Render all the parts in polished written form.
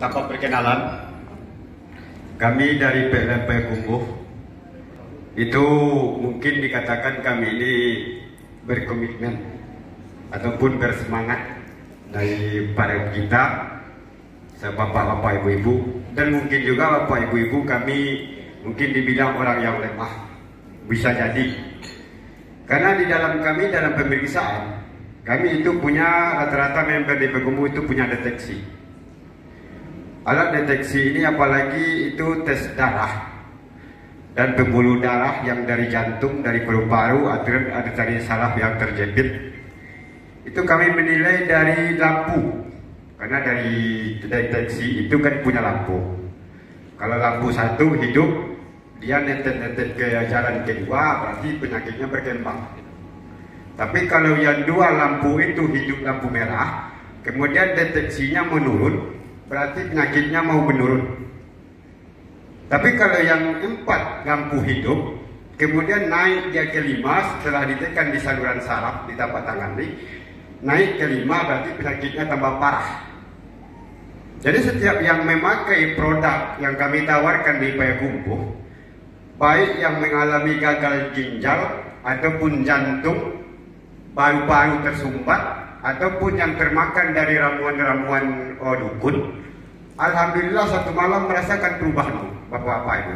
tanpa perkenalan, kami dari PLN Payakumbuh itu mungkin dikatakan kami ini berkomitmen ataupun bersemangat dari para kita, bapak-bapak, ibu-ibu, dan mungkin juga bapak ibu-ibu kami mungkin dibilang orang yang lemah, bisa jadi karena di dalam kami dalam pemeriksaan kami itu punya rata-rata member di Payakumbuh itu punya deteksi. Alat deteksi ini apalagi itu tes darah dan pembuluh darah yang dari jantung, dari paru-paru, ada dari saraf yang terjepit. Itu kami menilai dari lampu, karena dari deteksi itu kan punya lampu. Kalau lampu satu hidup, dia netet-netet ke jalan kedua, berarti penyakitnya berkembang. Tapi kalau yang dua lampu itu hidup lampu merah, kemudian deteksinya menurun, berarti penyakitnya mau menurun. Tapi kalau yang 4 lampu hidup, kemudian naik dia ke 5 setelah ditekan di saluran saraf di tapak tangan ini, naik ke 5 berarti penyakitnya tambah parah. Jadi setiap yang memakai produk yang kami tawarkan di Payakumbuh, baik yang mengalami gagal ginjal ataupun jantung, paru-paru tersumbat, ataupun yang termakan dari ramuan-ramuan dukun, alhamdulillah satu malam merasakan perubahan, bapak-bapak ibu.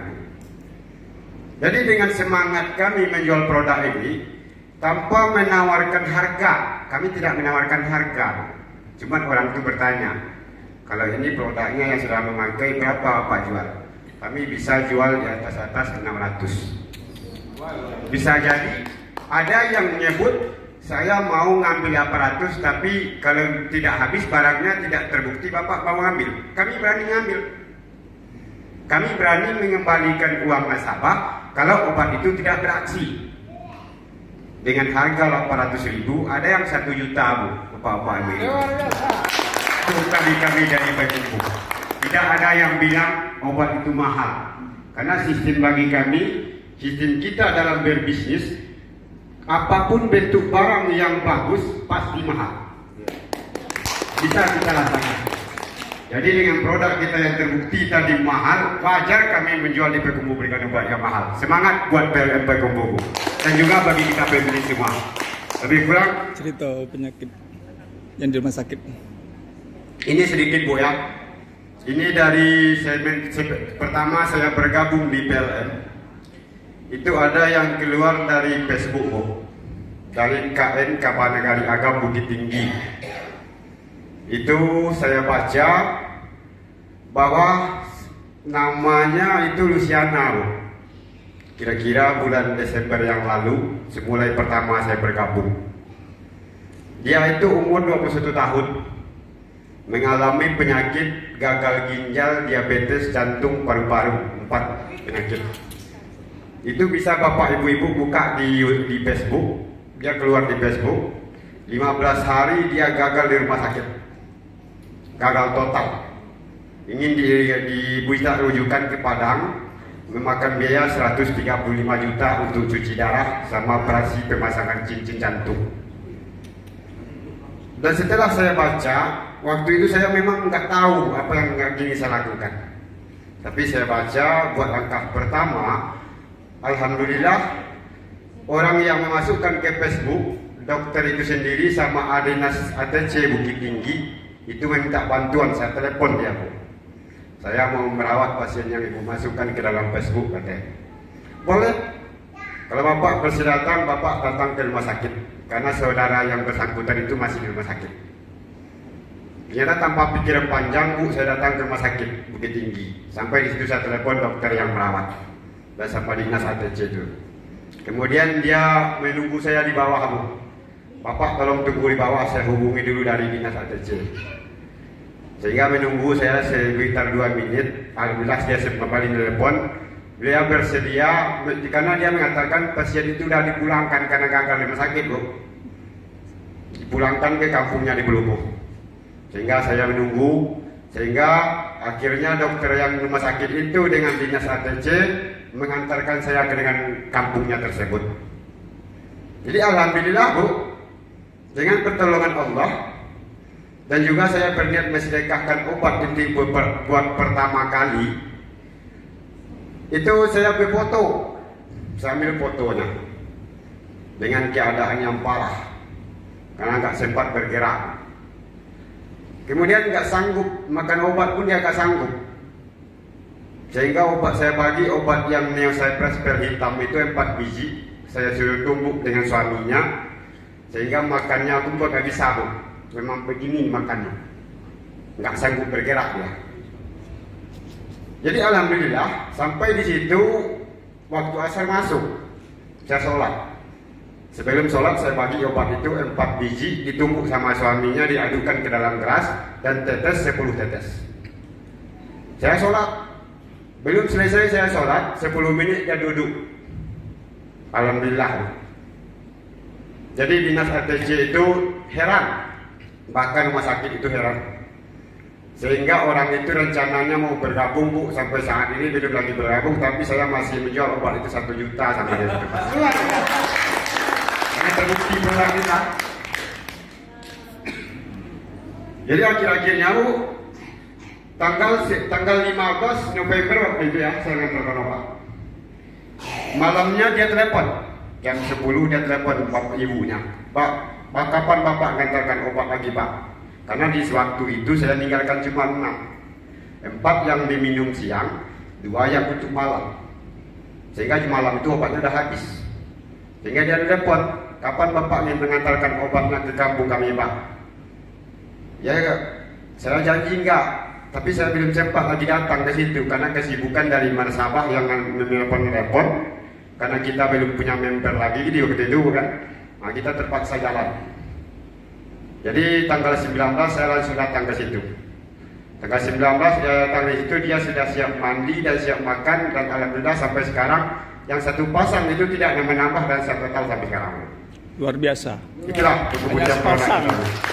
Jadi dengan semangat kami menjual produk ini tanpa menawarkan harga, kami tidak menawarkan harga. Cuma orang itu bertanya, kalau ini produknya yang sudah memakai berapa bapak jual? Kami bisa jual di atas 600. Bisa jadi ada yang menyebut saya mau ngambil 800, tapi kalau tidak habis barangnya tidak terbukti bapak mau ngambil, kami berani ngambil. Kami berani mengembalikan uang nasabah kalau obat itu tidak beraksi. Dengan harga 800.000, ada yang 1 juta bapak-bapak ini. Itu kami dari Payakumbuh. Tidak ada yang bilang obat itu mahal, karena sistem bagi kami, sistem kita dalam berbisnis, apapun bentuk barang yang bagus pasti mahal. Bisa kita rasakan. Jadi dengan produk kita yang terbukti tadi mahal, wajar kami menjual di Payakumbuh berikan obat yang mahal. Semangat buat PLN Payakumbuh dan juga bagi kita pembeli semua. Lebih kurang cerita penyakit yang di rumah sakit. Ini sedikit Bu ya. Ini dari pertama saya bergabung di PLN. Itu ada yang keluar dari Facebook Bu, dari KN Kapal Negari Agam Bukit Tinggi. Itu saya baca bahwa namanya itu Luciana Bu. Kira-kira bulan Desember yang lalu, semulai pertama saya bergabung. Dia itu umur 21 tahun, mengalami penyakit gagal ginjal, diabetes, jantung, paru-paru, 4 penyakit. Itu bisa bapak ibu-ibu buka di Facebook. Dia keluar di Facebook, 15 hari dia gagal di rumah sakit, gagal total. Ingin bisa rujukan ke Padang, memakan biaya 135 juta untuk cuci darah sama operasi pemasangan cincin jantung. Dan setelah saya baca, waktu itu saya memang nggak tahu apa yang ingin saya lakukan. Tapi saya baca buat langkah pertama, alhamdulillah orang yang memasukkan ke Facebook, dokter itu sendiri sama Adinas ATC Bukit Tinggi itu minta bantuan. Saya telepon dia Bu, saya mau merawat pasien yang ibu masukkan ke dalam Facebook katanya. Boleh, kalau bapak bersedatang, bapak datang ke rumah sakit, karena saudara yang bersangkutan itu masih di rumah sakit. Ternyata tanpa pikiran panjang Bu, saya datang ke rumah sakit Bukit Tinggi. Sampai di situ saya telepon dokter yang merawat dan sama dinas ATC itu. Kemudian dia menunggu saya di bawah Bu. Bapak tolong tunggu di bawah, saya hubungi dulu dari dinas ATC. Sehingga menunggu saya sekitar 2 menit. Alhamdulillah dia kembali telepon. Beliau bersedia, karena dia mengatakan pasien itu sudah dipulangkan karena gagal di rumah sakit Bu. Dipulangkan ke kampungnya di Belubuh. Sehingga saya menunggu, sehingga akhirnya dokter yang rumah sakit itu dengan dinas ATC mengantarkan saya ke dengan kampungnya tersebut. Jadi alhamdulillah Bu, dengan pertolongan Allah, dan juga saya berniat mensedekahkan obat itu buat pertama kali. Itu saya berfoto, saya ambil fotonya dengan keadaan yang parah karena nggak sempat bergerak. Kemudian nggak sanggup makan obat pun dia nggak sanggup, sehingga obat saya bagi obat yang Neocypress per hitam itu 4 biji. Saya suruh tumbuk dengan suaminya, sehingga makannya aku pun nggak bisa bu. Memang begini makannya, nggak sanggup bergerak ya. Jadi alhamdulillah sampai di situ waktu asar masuk, saya sholat. Sebelum sholat saya bagi obat itu 4 biji, ditumbuk sama suaminya, diadukan ke dalam gelas dan tetes 10 tetes. Saya sholat, belum selesai saya sholat, 10 menit dia duduk. Alhamdulillah. Jadi dinas ATC itu heran, bahkan rumah sakit itu heran, sehingga orang itu rencananya mau bergabung bu, sampai saat ini belum lagi bergabung, tapi saya masih menjual obat itu 1 juta sampai hari itu. Karena terbukti produk kita. Jadi akhir-akhirnya bu, tanggal 15 November waktu itu ya, saya ngantarkan obat. Malamnya dia telepon, jam 10 dia telepon bapak ibunya, Pak, kapan bapak ngantarkan obat lagi pak? Karena di waktu itu saya tinggalkan cuma 6, 4 yang diminum siang, 2 yang untuk malam, sehingga di malam itu obatnya udah habis. Sehingga dia telepon, kapan bapak ingin mengantarkan obatnya ke kampung kami pak? Ya saya janji enggak, tapi saya belum sempat lagi datang ke situ karena kesibukan dari nasabah yang menelpon, karena kita belum punya member lagi di waktu itu kan. Nah, kita terpaksa jalan. Jadi tanggal 19 saya langsung datang ke situ. Tanggal 19 dia datang ke situ, dia sudah siap mandi dan siap makan, dan alhamdulillah sampai sekarang yang 1 pasang itu tidak menambah dan saya total sampai sekarang. Luar biasa. Itulah kemudian pasang.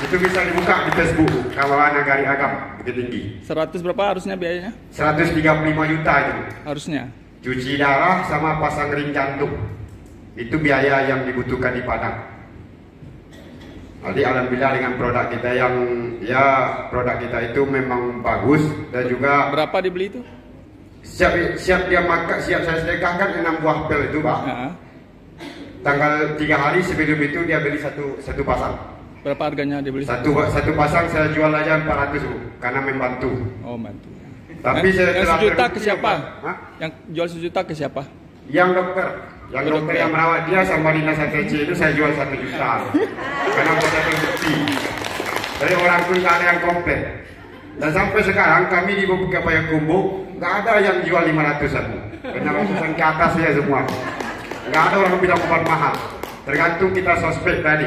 Itu bisa dibuka di Facebook Kawalan Nagari Agam Bukit Tinggi. 100 berapa harusnya biayanya? 135 juta itu. Harusnya. Cuci darah sama pasang ring jantung. Itu biaya yang dibutuhkan di Padang. Jadi alhamdulillah dengan produk kita yang produk kita itu memang bagus, dan juga berapa dibeli itu? Siap dia makan, siap saya sedekahkan 6 buah pil itu pak. Tanggal 3 hari sebelum itu dia beli satu pasang. Berapa harganya dibeli? Satu pasang saya jual aja 400 bu, karena membantu. Oh bantu. Tapi saya yang 1 juta ke siapa? Hah? Yang jual 1 juta ke siapa? Yang dokter yang merawat dia sama dinas ATC itu saya jual 1 juta. Karena sudah terbukti. Dari orang pun nggak ada yang komplain. Dan sampai sekarang kami di beberapa Payakumbuh nggak ada yang jual 500-an. Karena 500-an ke atas ya semua. Nggak ada orang bilang obat mahal. Tergantung kita suspek tadi.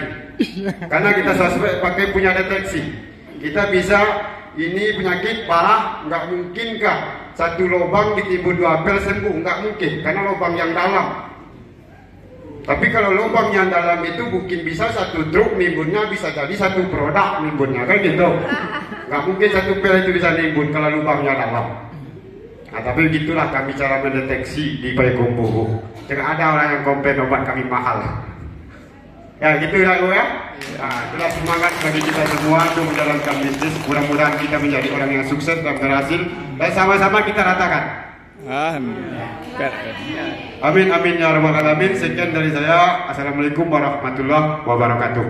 Karena kita suspek pakai punya deteksi. Kita bisa ini penyakit parah, nggak mungkinkah 1 lubang ditimbun 2 pil sembuh? Nggak mungkin, karena lubang yang dalam. Tapi kalau lubang yang dalam itu mungkin bisa 1 truk nimbunnya, bisa jadi 1 produk nimbunnya, kan gitu. Nggak mungkin 1 pil itu bisa nimbun kalau lubangnya dalam. Nah, tapi begitulah kami cara mendeteksi di Payakumbuh. Jangan ada orang yang komplain obat kami mahal. Ya gitu ya Bu ya. Nah, itulah semangat bagi kita semua untuk menjalankan bisnis. Mudah-mudahan kita menjadi orang yang sukses dan berhasil, dan sama-sama kita ratakan. Amin amin ya rabbal alamin. Sekian dari saya. Assalamualaikum warahmatullahi wabarakatuh.